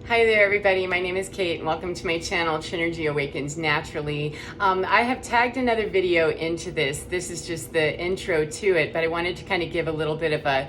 Hi there everybody, my name is Kate and welcome to my channel, Chinergy Awakens Naturally. I have tagged another video into this. This is just the intro to it, but I wanted to kind of give a little bit of a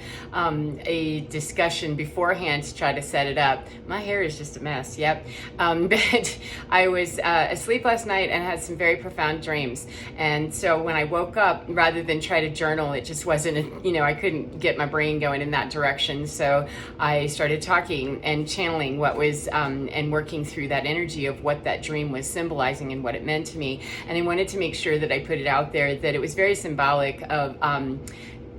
discussion beforehand to try to set it up. My hair is just a mess, yep. But I was asleep last night and had some very profound dreams. And so when I woke up, rather than try to journal, it just wasn't, I couldn't get my brain going in that direction. So I started talking and channeling what was and working through that energy of what that dream was symbolizing and what it meant to me. And I wanted to make sure that I put it out there that it was very symbolic of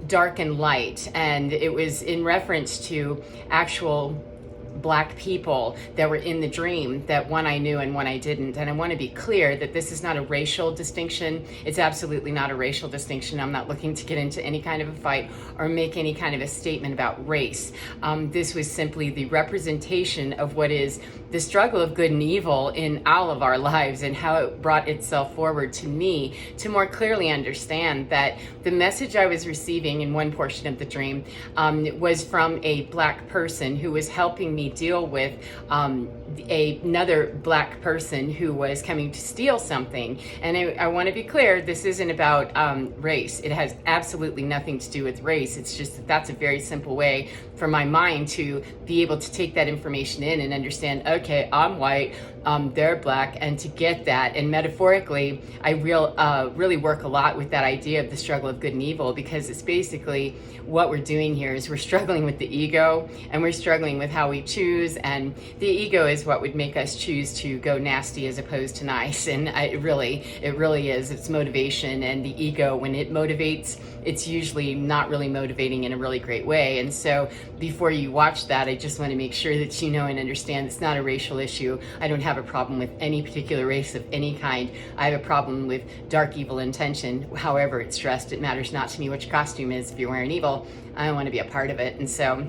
dark and light, and it was in reference to actual Black people that were in the dream, that one I knew and one I didn't. And I want to be clear that this is not a racial distinction. It's absolutely not a racial distinction. I'm not looking to get into any kind of a fight or make any kind of a statement about race. This was simply the representation of what is the struggle of good and evil in all of our lives, and how it brought itself forward to me to more clearly understand that the message I was receiving in one portion of the dream was from a Black person who was helping me deal with another Black person who was coming to steal something. And I want to be clear, this isn't about race. It has absolutely nothing to do with race. It's just that that's a very simple way for my mind to be able to take that information in and understand, okay, I'm white, they're Black, and to get that. And metaphorically, I really work a lot with that idea of the struggle of good and evil, because it's basically what we're doing here is we're struggling with the ego, and we're struggling with how we choose, and the ego is what would make us choose to go nasty as opposed to nice. And it really is. It's motivation, and the ego, when it motivates, it's usually not really motivating in a really great way. And so before you watch that, I just want to make sure that you know and understand it's not a racial issue. I don't have a problem with any particular race of any kind. I have a problem with dark evil intention. However it's dressed, it matters not to me which costume is. If you're wearing evil, I don't want to be a part of it. And so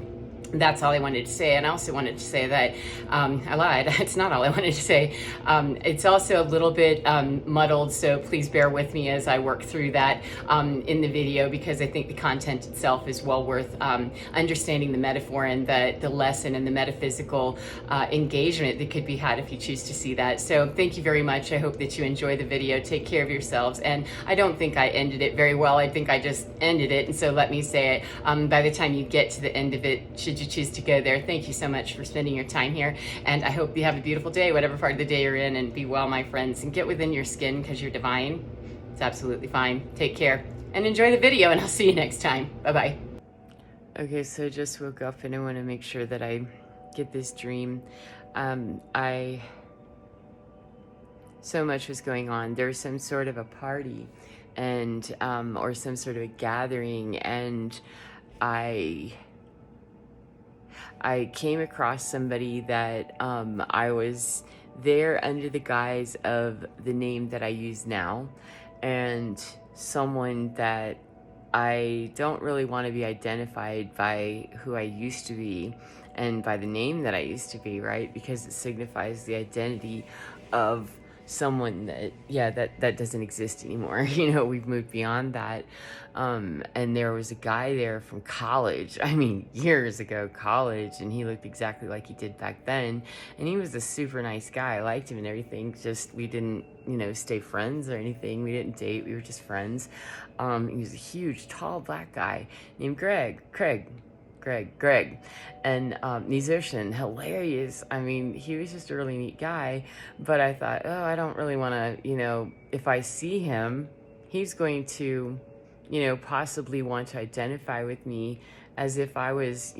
that's all I wanted to say. And I also wanted to say that I lied. It's not all I wanted to say. It's also a little bit muddled, so please bear with me as I work through that in the video, because I think the content itself is well worth understanding the metaphor and the lesson and the metaphysical engagement that could be had if you choose to see that. So thank you very much. I hope that you enjoy the video. Take care of yourselves. And I don't think I ended it very well. I think I just ended it. And so let me say it. By the time you get to the end of it, should you choose to go there, thank you so much for spending your time here, and I hope you have a beautiful day, whatever part of the day you're in, and be well, my friends, and get within your skin, because you're divine. It's absolutely fine. Take care and enjoy the video, and I'll see you next time. Bye-bye. Okay, so I just woke up and I want to make sure that I get this dream. So much was going on. There was some sort of a party, and or some sort of a gathering, and I came across somebody that I was there under the guise of the name that I use now, and someone that I don't really want to be identified by who I used to be and by the name that I used to be, right? Because it signifies the identity of someone that doesn't exist anymore. We've moved beyond that. And there was a guy there from college, years ago, college, and he looked exactly like he did back then, and he was a super nice guy. I liked him and everything, just we didn't stay friends or anything. We didn't date, we were just friends. He was a huge tall Black guy named Greg, and musician, hilarious. He was just a really neat guy, but I thought, oh, I don't really want to, if I see him, he's going to, possibly want to identify with me as if I was,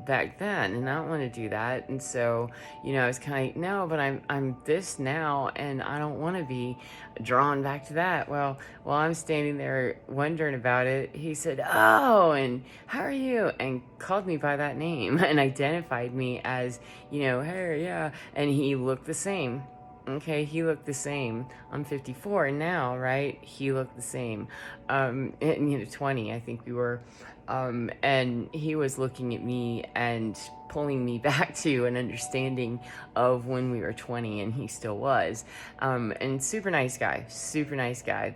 back then, and I don't want to do that. And so, I was kind of, no, but I'm this now, and I don't want to be drawn back to that. Well, while I'm standing there wondering about it, he said, oh, and how are you? And called me by that name and identified me as, hey, yeah. And he looked the same. Okay, he looked the same. I'm 54 now, right? He looked the same. 20, I think we were. And he was looking at me and pulling me back to an understanding of when we were 20, and he still was. And super nice guy.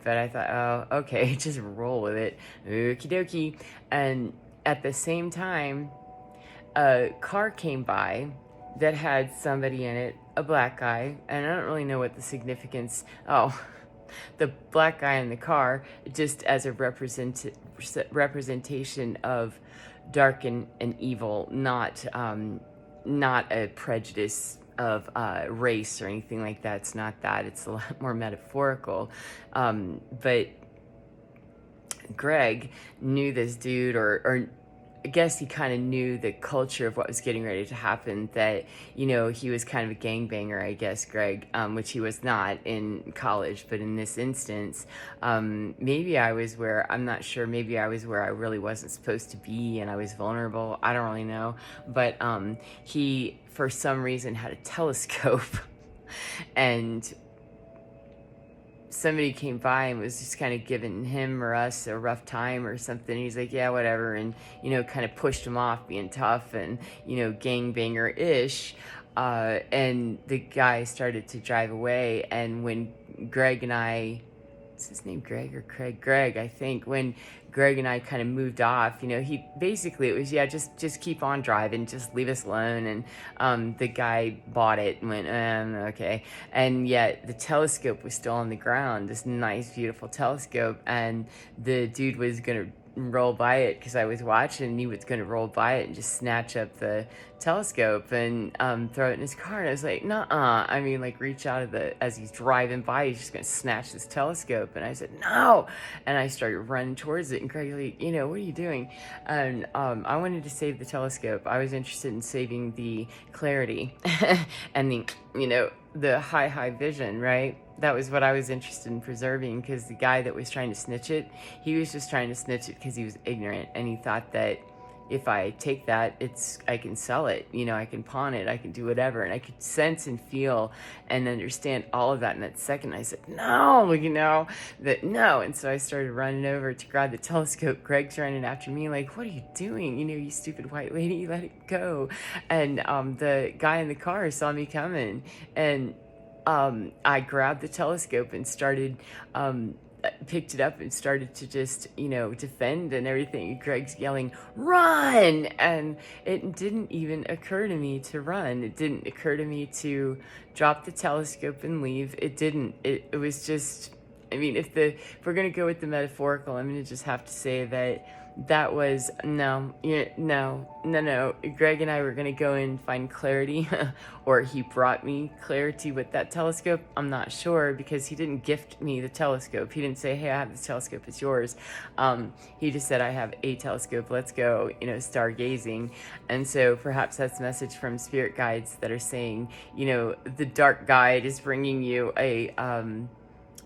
But I thought, oh, okay, just roll with it. Okie dokie. And at the same time, a car came by that had somebody in it, a black guy, and I don't really know what the significance. Oh, the black guy in the car, just as a representation of dark and evil, not a prejudice of race or anything like that. It's not that. It's a lot more metaphorical. But Greg knew this dude, or I guess he kind of knew the culture of what was getting ready to happen, that, you know, he was kind of a gangbanger, I guess, Greg, which he was not in college, but in this instance, maybe I was where, I'm not sure, maybe I was where I really wasn't supposed to be and I was vulnerable. I don't really know. But he, for some reason, had a telescope and somebody came by and was just kind of giving him or us a rough time or something. He's like, yeah, whatever. And, you know, kind of pushed him off, being tough and, you know, gangbanger-ish. And the guy started to drive away. And when Greg and I, is his name Greg or Craig? Greg, I think. When Greg and I kind of moved off, you know, he basically, it was, yeah, just keep on driving, just leave us alone. And the guy bought it and went, okay. And yet the telescope was still on the ground, this nice, beautiful telescope. And the dude was going to roll by it because I was watching, and he was going to roll by it and just snatch up the telescope and throw it in his car. And I was like, nuh-uh. I mean, like, reach out of the, as he's driving by, he's just going to snatch this telescope. And I said, no. And I started running towards it. And Craig, like, you know, what are you doing? And I wanted to save the telescope. I was interested in saving the clarity and the, you know, the high vision, right? That was what I was interested in preserving, because the guy that was trying to snitch it, he was just trying to snitch it because he was ignorant, and he thought that if I take that, I can sell it, you know, I can pawn it, I can do whatever. And I could sense and feel and understand all of that in that second. I said, no, you know, that no. And so I started running over to grab the telescope. Greg's running after me like, what are you doing? You know, you stupid white lady, let it go. And the guy in the car saw me coming, and I grabbed the telescope and started, picked it up and started to just, you know, defend and everything. Greg's yelling, run! And it didn't even occur to me to run. It didn't occur to me to drop the telescope and leave. It didn't. It was just, I mean, if we're going to go with the metaphorical, I'm going to just have to say that was, no. Greg and I were going to go and find clarity, or he brought me clarity with that telescope. I'm not sure, because he didn't gift me the telescope. He didn't say, hey, I have this telescope, it's yours. He just said, I have a telescope, let's go, you know, stargazing. And so perhaps that's a message from spirit guides that are saying, you know, the dark guide is bringing you a,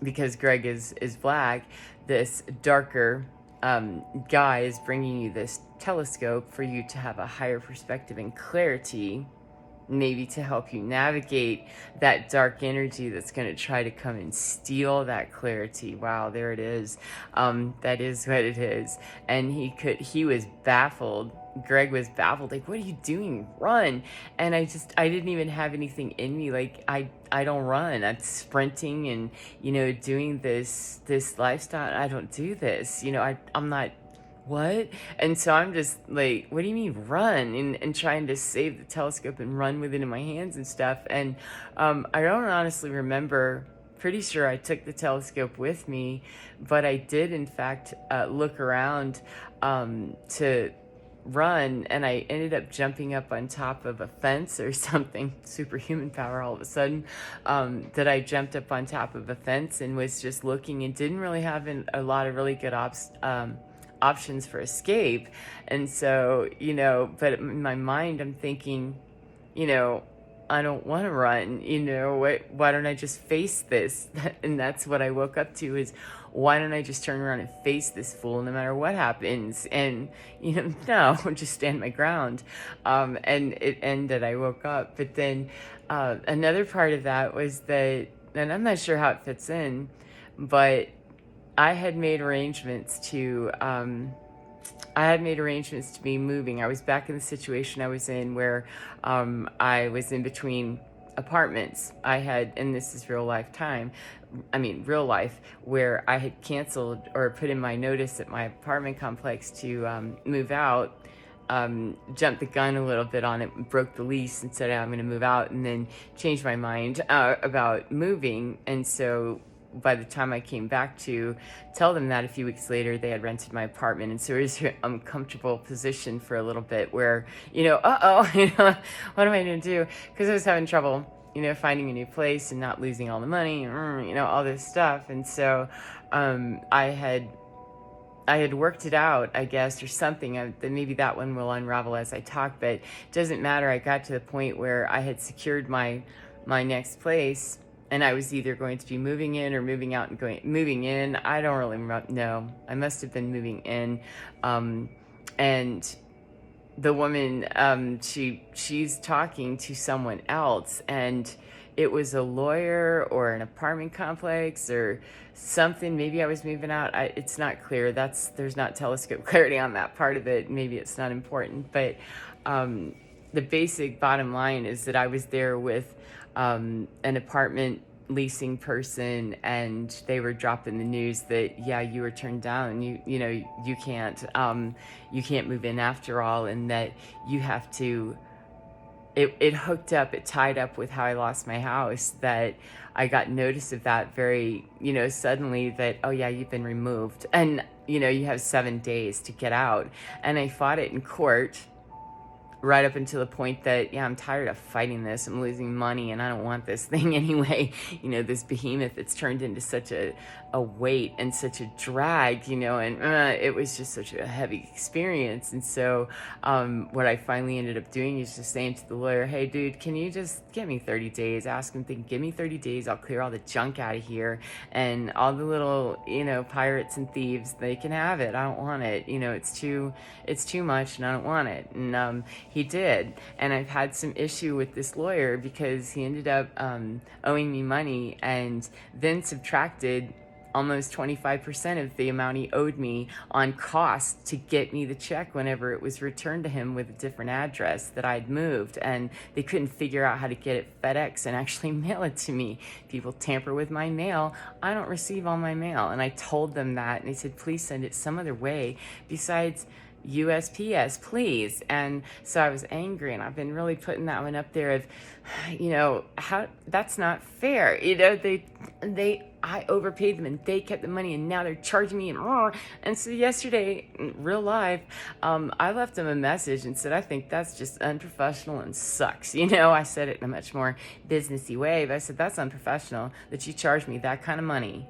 because Greg is black, this darker guy is bringing you this telescope for you to have a higher perspective and clarity, maybe to help you navigate that dark energy that's going to try to come and steal that clarity. Wow, there it is. That is what it is. And he was baffled. Greg was baffled, like, what are you doing? Run. And I didn't even have anything in me. Like, I don't run. I'm sprinting and, you know, doing this lifestyle. I don't do this, you know, I'm not, what? And so I'm just like, what do you mean run? And trying to save the telescope and run with it in my hands and stuff. And I don't honestly remember. Pretty sure I took the telescope with me, but I did in fact look around to run, and I ended up jumping up on top of a fence or something. Superhuman power all of a sudden, that I jumped up on top of a fence and was just looking, and didn't really have a lot of really good options for escape. And so, you know, but in my mind I'm thinking, you know, I don't want to run, you know, why don't I just face this? And that's what I woke up to, is why don't I just turn around and face this fool no matter what happens? And, you know, no, just stand my ground. And it ended, I woke up. But then another part of that was that, and I'm not sure how it fits in, but I had made arrangements to be moving. I was back in the situation I was in where I was in between apartments. I had, and this is real life, where I had canceled or put in my notice at my apartment complex to move out. jumped the gun a little bit on it, broke the lease and said I'm going to move out, and then changed my mind about moving. And so by the time I came back to tell them that, a few weeks later, they had rented my apartment. And so it was an uncomfortable position for a little bit where, what am I going to do? Because I was having trouble, finding a new place and not losing all the money, all this stuff. And so I had worked it out, I guess, or something. Maybe that one will unravel as I talk, but it doesn't matter. I got to the point where I had secured my next place, and I was either going to be moving in or moving out and moving in. I don't really know. I must have been moving in. And the woman, she's talking to someone else, and it was a lawyer or an apartment complex or something. Maybe I was moving out. It's not clear. There's not telescope clarity on that part of it. Maybe it's not important. But the basic bottom line is that I was there with an apartment leasing person, and they were dropping the news that, yeah, you were turned down. You can't move in after all, and that you have to. It hooked up, it tied up with how I lost my house, that I got notice of that very, suddenly, that, oh yeah, you've been removed. And, you have 7 days to get out. And I fought it in court right up until the point that, yeah, I'm tired of fighting this. I'm losing money and I don't want this thing anyway. This behemoth that's turned into such a weight and such a drag, and it was just such a heavy experience. And so what I finally ended up doing is just saying to the lawyer, hey, dude, can you just give me 30 days? Ask him, give me 30 days. I'll clear all the junk out of here. And all the little, pirates and thieves, they can have it. I don't want it. It's too much and I don't want it. And he did. And I've had some issue with this lawyer because he ended up owing me money and then subtracted almost 25% of the amount he owed me on costs to get me the check whenever it was returned to him with a different address that I'd moved. And they couldn't figure out how to get it FedEx and actually mail it to me. People tamper with my mail. I don't receive all my mail. And I told them that, and they said, please send it some other way besides USPS, please. And so I was angry, and I've been really putting that one up there of, how that's not fair. I overpaid them and they kept the money, and now they're charging me. And so yesterday, in real life, I left them a message and said, I think that's just unprofessional and sucks. I said it in a much more businessy way, but I said, that's unprofessional that you charge me that kind of money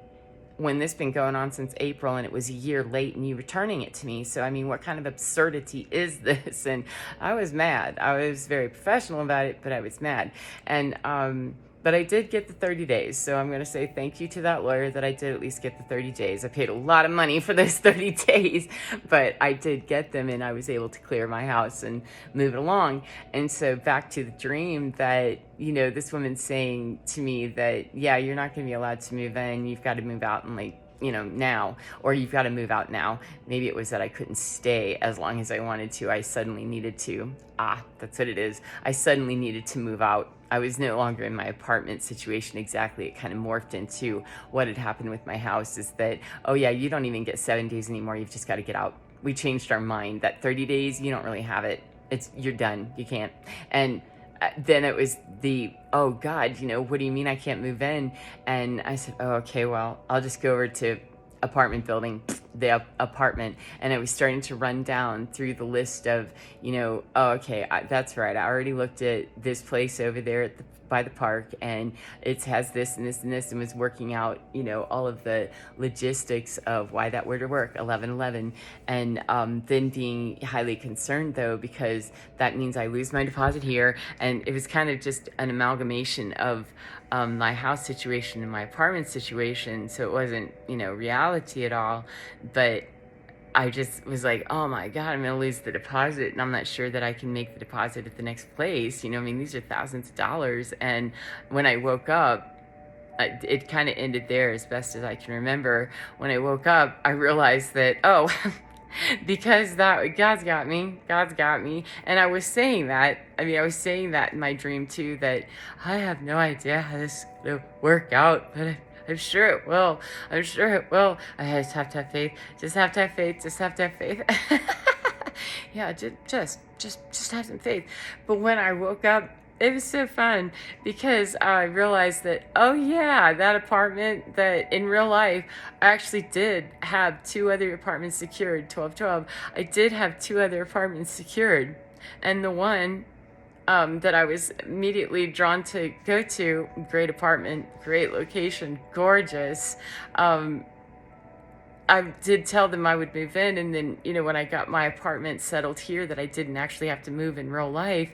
when this been going on since April and it was a year late and you returning it to me. So, what kind of absurdity is this? And I was mad. I was very professional about it, but I was mad. And, but I did get the 30 days. So I'm going to say thank you to that lawyer that I did at least get the 30 days. I paid a lot of money for those 30 days, but I did get them, and I was able to clear my house and move it along. And so back to the dream that, this woman's saying to me that, yeah, you're not going to be allowed to move in. You've got to move out in now, or you've got to move out now. Maybe it was that I couldn't stay as long as I wanted to. I suddenly needed to. That's what it is. I suddenly needed to move out. I was no longer in my apartment situation exactly. It kind of morphed into what had happened with my house is that, oh yeah, you don't even get 7 days anymore. You've just got to get out. We changed our mind. That 30 days, you don't really have it. You're done. You can't. And then it was oh God, what do you mean I can't move in? And I said, oh, okay, well, I'll just go over to apartment building, the apartment. And I was starting to run down through the list of, oh, okay, that's right. I already looked at this place over there by the park, and it has this and this and this, and was working out, all of the logistics of why that were to work, 1111. And then being highly concerned, though, because that means I lose my deposit here. And it was kind of just an amalgamation of my house situation and my apartment situation. So it wasn't, reality at all. But I just was like, oh my God, I'm going to lose the deposit, and I'm not sure that I can make the deposit at the next place. These are thousands of dollars. And when I woke up, it kind of ended there as best as I can remember. When I woke up, I realized that, because God's got me. And I was saying that, in my dream too, that I have no idea how this is going to work out, but I'm sure it will. I just have to have faith. Just have to have faith. Yeah, just have some faith. But when I woke up, it was so fun because I realized that, oh yeah, that apartment that in real life, I actually did have 2 other apartments secured, 1212. I did have 2 other apartments secured. And the one that I was immediately drawn to go to, great apartment, great location, gorgeous. I did tell them I would move in, and then, you know, when I got my apartment settled here, that I didn't actually have to move in real life,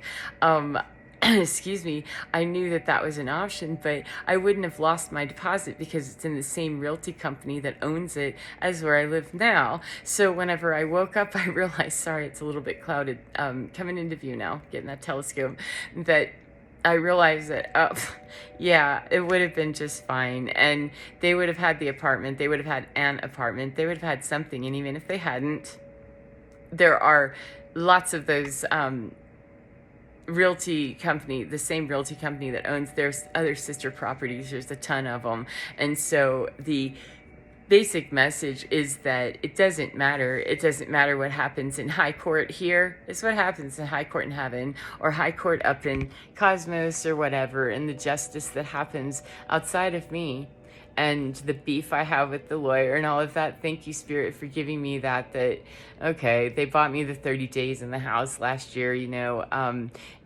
excuse me, I knew that that was an option, but I wouldn't have lost my deposit because it's in the same realty company that owns it as where I live now. So whenever I woke up, I realized, sorry, it's a little bit clouded, coming into view now, getting that telescope, that I realized that, oh, yeah, it would have been just fine. And they would have had the apartment. They would have had an apartment. They would have had something. And even if they hadn't, there are lots of those realty company, the same realty company that owns their other sister properties. There's a ton of them. And so the basic message is that it doesn't matter. It doesn't matter what happens in high court here. It's what happens in high court in heaven, or high court up in cosmos or whatever, and the justice that happens outside of me and the beef I have with the lawyer and all of that. Thank you, Spirit, for giving me that, okay, they bought me the 30 days in the house last year, you know,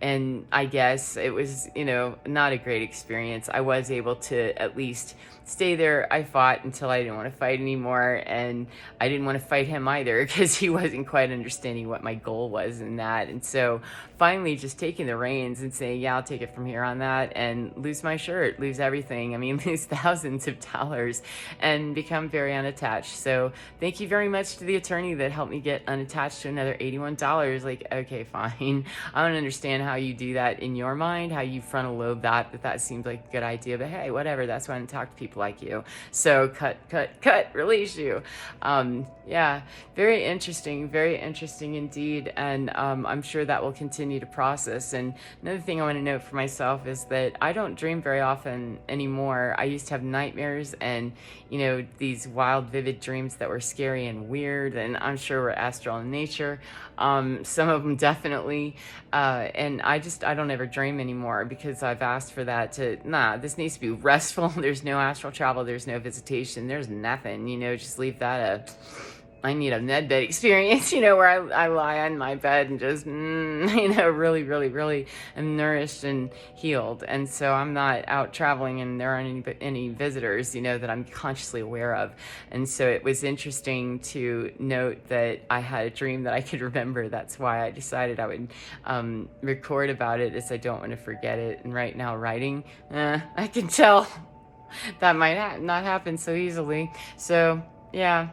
and I guess it was, you know, not a great experience. I was able to at least stay there. I fought until I didn't want to fight anymore, and I didn't want to fight him either because he wasn't quite understanding what my goal was in that. And so finally just taking the reins and saying, yeah, I'll take it from here on that, and lose my shirt, lose everything. I mean, lose thousands of dollars and become very unattached. So thank you very much to the attorney that helped me get unattached to another $81. Like, okay, fine. I don't understand how you do that in your mind, how you frontal lobe that seems like a good idea, but hey, whatever. That's why I don't talk to people like you. So cut, release you. Yeah, very interesting indeed. And I'm sure that will continue to process. And another thing I want to note for myself is that I don't dream very often anymore. I used to have nightmares and, you know, these wild, vivid dreams that were scary and weird, and I'm sure were astral in nature. Some of them definitely. And I don't ever dream anymore because I've asked for that this needs to be restful. There's no astral travel. There's no visitation. There's nothing, you know, just leave that I need a med bed experience, you know, where I lie on my bed and just, you know, really am nourished and healed. And so I'm not out traveling and there aren't any visitors, you know, that I'm consciously aware of. And so it was interesting to note that I had a dream that I could remember. That's why I decided I would record about it, as I don't want to forget it. And right now writing, I can tell that might not happen so easily. So yeah,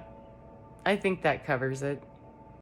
I think that covers it.